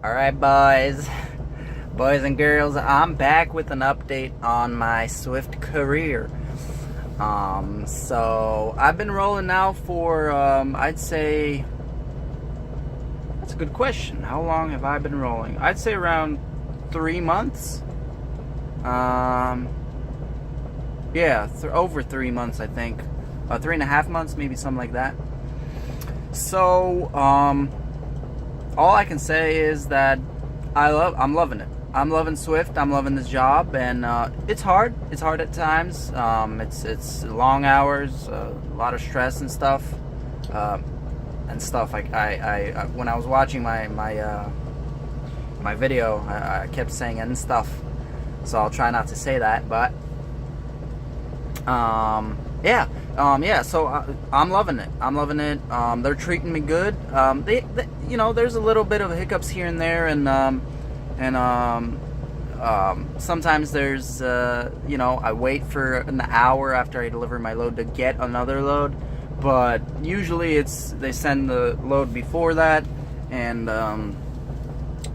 Alright, boys and girls, I'm back with an update on my Swift career. So I've been rolling now for, I'd say, that's a good question. How long have I been rolling? I'd say around 3 months. Yeah, over 3 months, I think. 3.5 months, maybe something like that. So, all I can say is that I'm loving it. I'm loving Swift. I'm loving this job, and it's hard. It's hard at times. It's long hours, a lot of stress and stuff. Like I when I was watching my video, I kept saying and stuff. So I'll try not to say that, but yeah. So I'm loving it. They're treating me good. They there's a little bit of hiccups here and there, and sometimes there's I wait for an hour after I deliver my load to get another load, but usually they send the load before that, and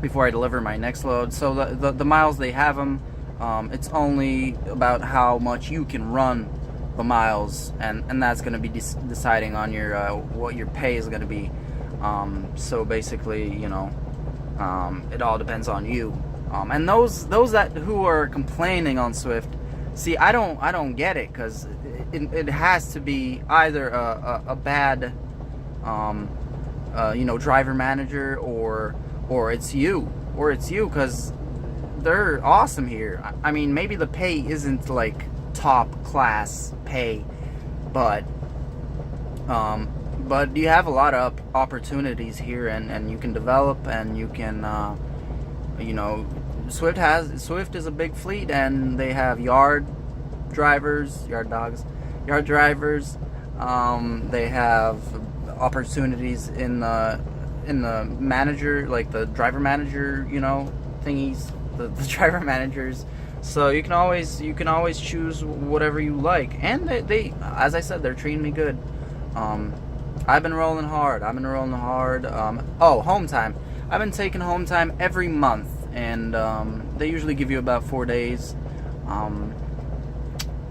before I deliver my next load. So the miles they have them. It's only about how much you can run the miles, and that's going to be deciding on your what your pay is going to be. So basically, it all depends on you. And those who are complaining on Swift, see, I don't get it, because it has to be either a bad driver manager, or it's you, because they're awesome here. I mean, maybe the pay isn't like top class pay, but you have a lot of opportunities here, and you can develop, and you can Swift is a big fleet, and they have yard drivers. They have opportunities in the manager, like the driver manager, thingies, the driver managers. So you can always choose whatever you like, and they as I said, they're treating me good. I've been rolling hard. Home time. I've been taking home time every month, and they usually give you about 4 days.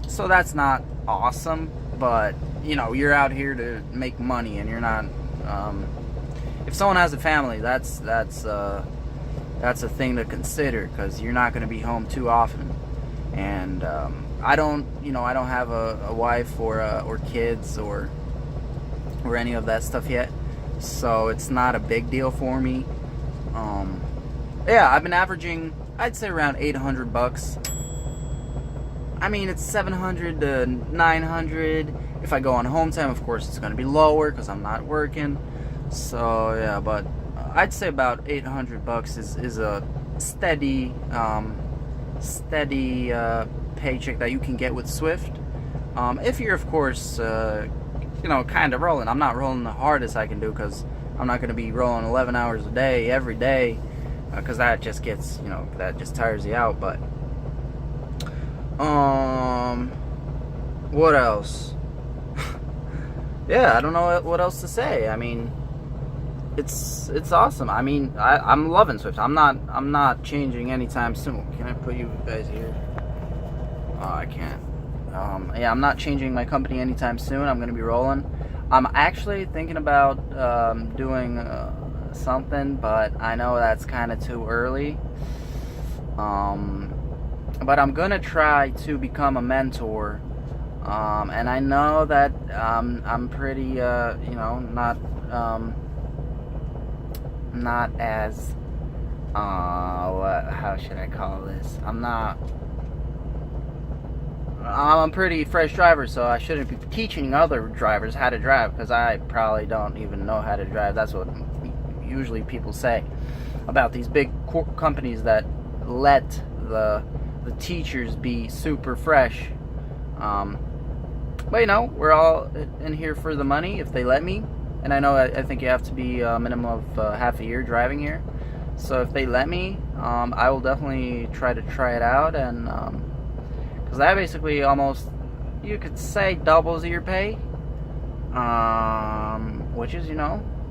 So that's not awesome, but you're out here to make money, and you're not. If someone has a family, that's a thing to consider, because you're not going to be home too often. And I don't have a wife or kids or any of that stuff yet, so it's not a big deal for me. I've been averaging, I'd say, around $800. I mean, it's 700 to 900. If I go on home time, of course, it's going to be lower because I'm not working. So yeah, but I'd say about $800 is a steady paycheck that you can get with Swift. If you're, of course, kind of rolling. I'm not rolling the hardest I can do, because I'm not going to be rolling 11 hours a day every day, because that just gets, that just tires you out. But what else? Yeah, I don't know what else to say. I mean, it's awesome. I mean, I'm loving Swift. I'm not changing anytime soon. Can I put you guys here? Oh, I can't. I'm not changing my company anytime soon. I'm gonna be rolling. I'm actually thinking about doing something, but I know that's kind of too early. But I'm gonna try to become a mentor. And I know that I'm pretty not as how should I call this? I'm a pretty fresh driver, so I shouldn't be teaching other drivers how to drive, because I probably don't even know how to drive. That's what usually people say about these big companies that let the teachers be super fresh. But we're all in here for the money, if they let me. And I think you have to be a minimum of half a year driving here. So if they let me, I will definitely try it out, and because that basically almost, you could say, doubles your pay, which is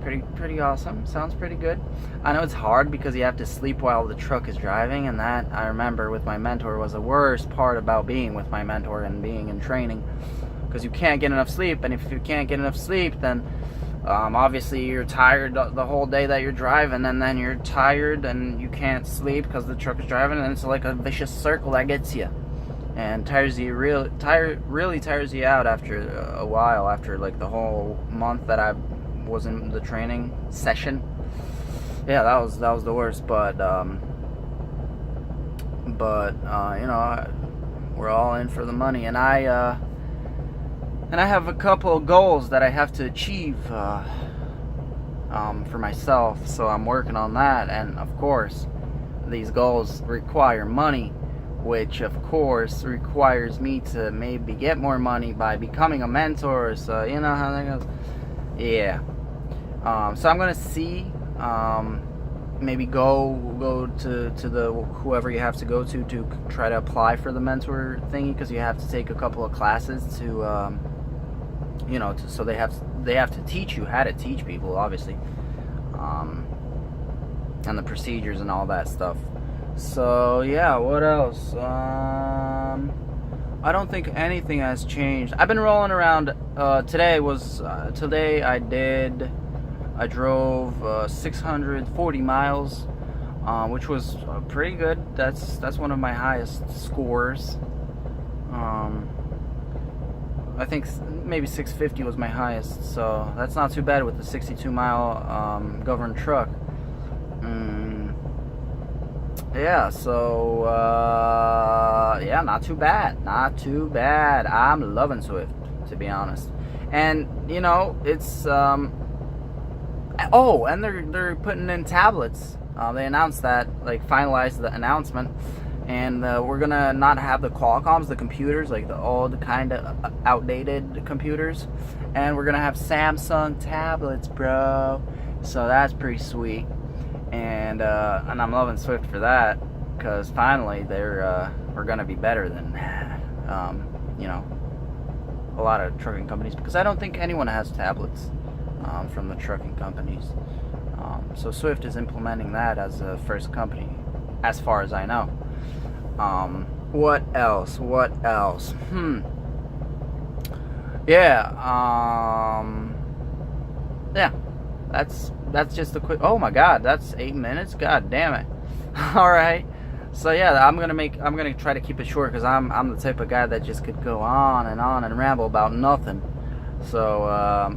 Pretty awesome. Sounds pretty good. I know it's hard because you have to sleep while the truck is driving, and that, I remember with my mentor, was the worst part about being with my mentor and being in training, because you can't get enough sleep, and if you can't get enough sleep, then obviously you're tired the whole day that you're driving, and then you're tired and you can't sleep because the truck is driving, and it's like a vicious circle that gets you and really tires you out after a while, after like the whole month that I was in the training session. Yeah, that was the worst. But you know, we're all in for the money, and I have a couple of goals that I have to achieve for myself, so I'm working on that. And of course, these goals require money, which of course requires me to maybe get more money by becoming a mentor. So you know how that goes. Yeah. So I'm gonna see. Maybe go to the whoever you have to go to try to apply for the mentor thingy, because you have to take a couple of classes to you know, so they have to teach you how to teach people, obviously, and the procedures and all that stuff. So yeah, what else? I don't think anything has changed. I've been rolling around. Today I drove 640 miles, which was pretty good. That's one of my highest scores. I think maybe 650 was my highest, so that's not too bad with the 62-mile governed truck. Yeah, so yeah, not too bad. I'm loving Swift, to be honest. And you know, it's oh, and they're putting in tablets. They announced that, like, finalized the announcement, and we're gonna not have the Qualcomms, the computers, like the old kind of outdated computers, and we're gonna have Samsung tablets, bro. So that's pretty sweet, and I'm loving Swift for that, because finally we're gonna be better than you know, a lot of trucking companies, because I don't think anyone has tablets from the trucking companies. So Swift is implementing that as the first company, as far as I know. What else? Yeah. Yeah. That's just a quick. Oh my God, that's 8 minutes. God damn it. All right. So yeah, I'm gonna try to keep it short, because I'm the type of guy that just could go on and ramble about nothing. So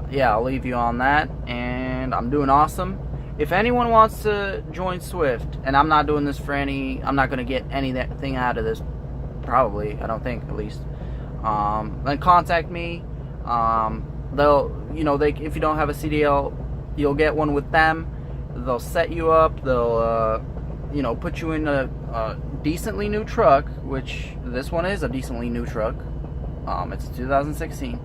yeah, I'll leave you on that, and I'm doing awesome. If anyone wants to join Swift, and I'm not doing this for I'm not going to get anything out of this, probably, I don't think, at least, then contact me. They'll, you know, if you don't have a CDL, you'll get one with them. They'll set you up. They'll, you know, put you in a decently new truck, which this one is a decently new truck. It's a 2016.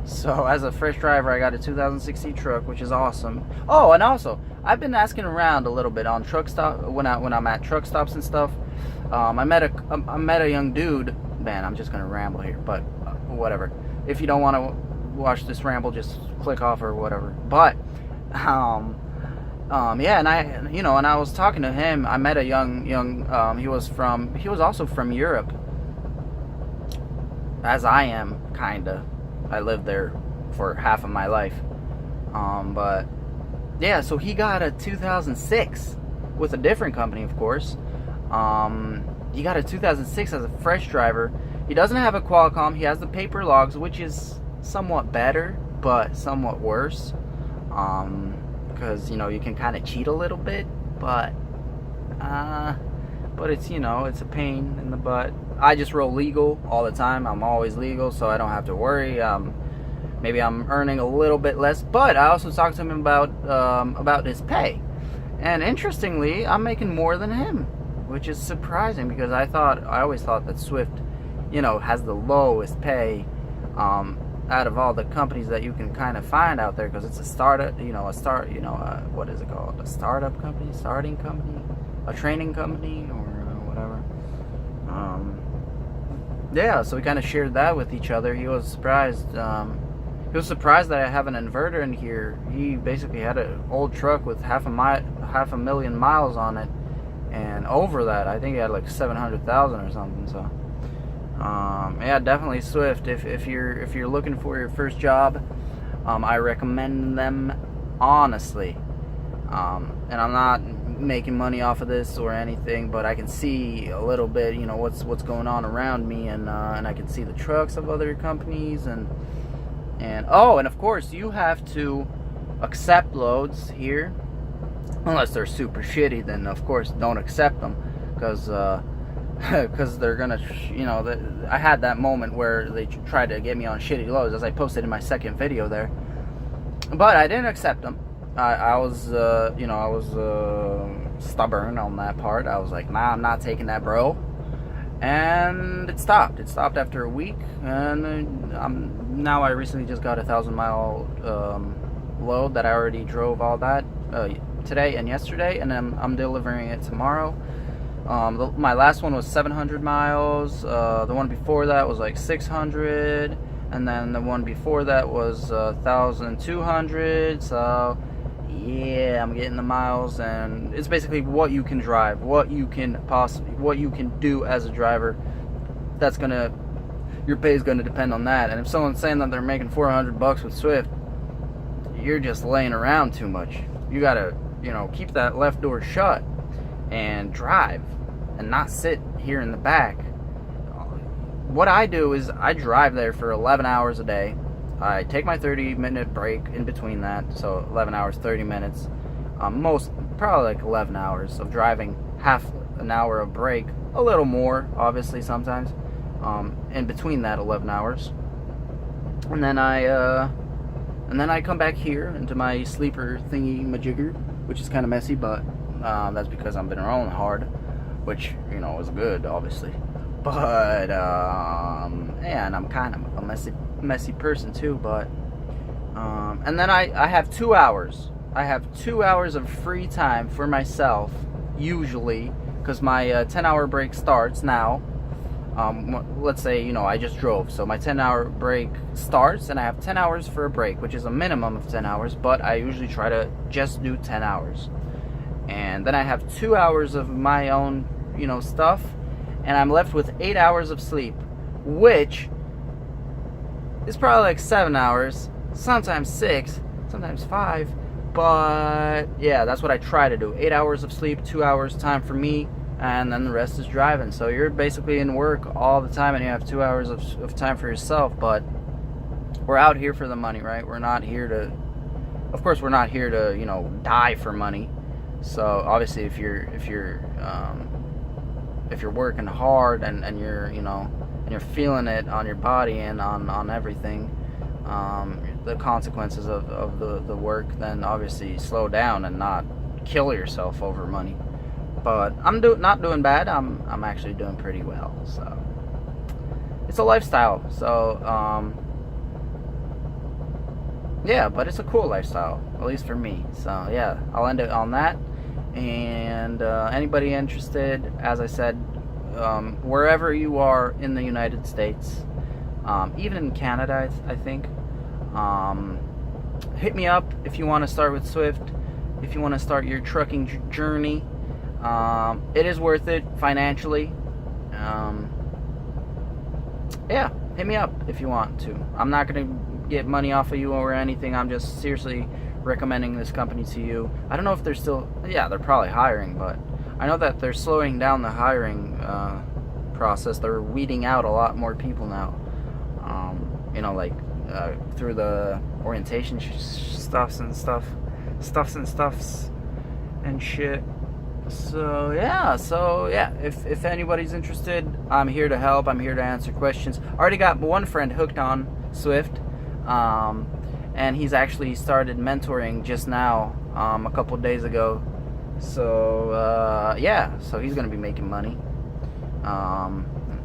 So as a fresh driver, I got a 2016 truck, which is awesome. Oh, and also, I've been asking around a little bit on truck stop when I'm at truck stops and stuff. I met a young dude. Man, I'm just gonna ramble here, but whatever. If you don't want to watch this ramble, just click off or whatever. But yeah, and I was talking to him. I met a young he was also from Europe, as I am, kinda. I lived there for half of my life. But yeah, so he got a 2006 with a different company, of course. He got a 2006 as a fresh driver. He doesn't have a Qualcomm. He has the paper logs, which is somewhat better, but somewhat worse. Because, you know, you can kind of cheat a little bit, but it's, you know, it's a pain in the butt. I just roll legal all the time. I'm always legal, so I don't have to worry. Maybe I'm earning a little bit less, but I also talked to him about his pay. And interestingly, I'm making more than him, which is surprising, because I always thought that Swift, you know, has the lowest pay out of all the companies that you can kind of find out there, because it's a startup, what is it called? A startup company, starting company, a training company, or whatever. Yeah, so we kind of shared that with each other. He was surprised. He was surprised that I have an inverter in here. He basically had an old truck with half a million miles on it, and over that, I think he had like 700,000 or something. So, yeah, definitely Swift. If you're looking for your first job, I recommend them honestly. And I'm not making money off of this or anything, but I can see a little bit, you know, what's going on around me, and I can see the trucks of other companies, and oh, and of course you have to accept loads here, unless they're super shitty. Then of course don't accept them, because they're gonna, you know, I had that moment where they tried to get me on shitty loads, as I posted in my second video there, but I didn't accept them. I was, you know, I was stubborn on that part. I was like, nah, I'm not taking that, bro. And it stopped. It stopped after a week, and now I recently just got a 1,000-mile load that I already drove all that today and yesterday, and I'm delivering it tomorrow. My last one was 700 miles. The one before that was like 600, and then the one before that was 1,200. So yeah, I'm getting the miles, and it's basically what you can drive, what you can do as a driver. That's gonna, your pay is gonna depend on that. And if someone's saying that they're making $400 with Swift, you're just laying around too much. You gotta, you know, keep that left door shut and drive, and not sit here in the back. What I do is I drive there for 11 hours a day. I take my 30-minute break in between that, so 11 hours, 30 minutes. Probably like 11 hours of driving, half an hour of break, a little more, obviously, sometimes, in between that 11 hours. And then I come back here into my sleeper thingy majigger, which is kind of messy, but that's because I've been rolling hard, which, you know, is good, obviously. But yeah, and I'm kind of a messy person too, but and then I have 2 hours. I have 2 hours of free time for myself, usually, because my 10-hour break starts now. Let's say, you know, I just drove, so my 10-hour break starts, and I have 10 hours for a break, which is a minimum of 10 hours, but I usually try to just do 10 hours. And then I have 2 hours of my own, you know, stuff, and I'm left with 8 hours of sleep, which is probably like 7 hours, sometimes 6, sometimes 5, but yeah, that's what I try to do. 8 hours of sleep, 2 hours time for me, and then the rest is driving. So you're basically in work all the time, and you have 2 hours of time for yourself. But we're out here for the money, right? We're not here to, of course, we're not here to, you know, die for money. So obviously, if you're working hard and you're, you know, and you're feeling it on your body and on everything, the consequences of the work, then obviously slow down and not kill yourself over money. But I'm not doing bad. I'm actually doing pretty well. So it's a lifestyle. So yeah, but it's a cool lifestyle, at least for me. So yeah, I'll end it on that. And anybody interested, as I said, wherever you are in the United States, even in Canada, I think, hit me up if you want to start with Swift, if you want to start your trucking journey. It is worth it financially. Yeah, hit me up if you want to. I'm not going to get money off of you or anything. I'm just seriously recommending this company to you. I don't know if they're still, yeah, they're probably hiring, but I know that they're slowing down the hiring process. They're weeding out a lot more people now. You know, like through the orientation stuffs and shit. So yeah, if anybody's interested, I'm here to help. I'm here to answer questions. I already got one friend hooked on Swift, and he's actually started mentoring just now, a couple of days ago. So yeah, so he's gonna be making money.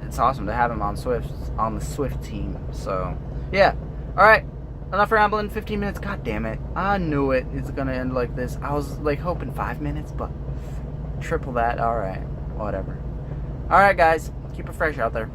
It's awesome to have him on the Swift team. So yeah, all right. Enough rambling. 15 minutes. God damn it! I knew it. It's gonna end like this. I was like hoping 5 minutes, but triple that. All right, whatever. All right, guys, keep it fresh out there.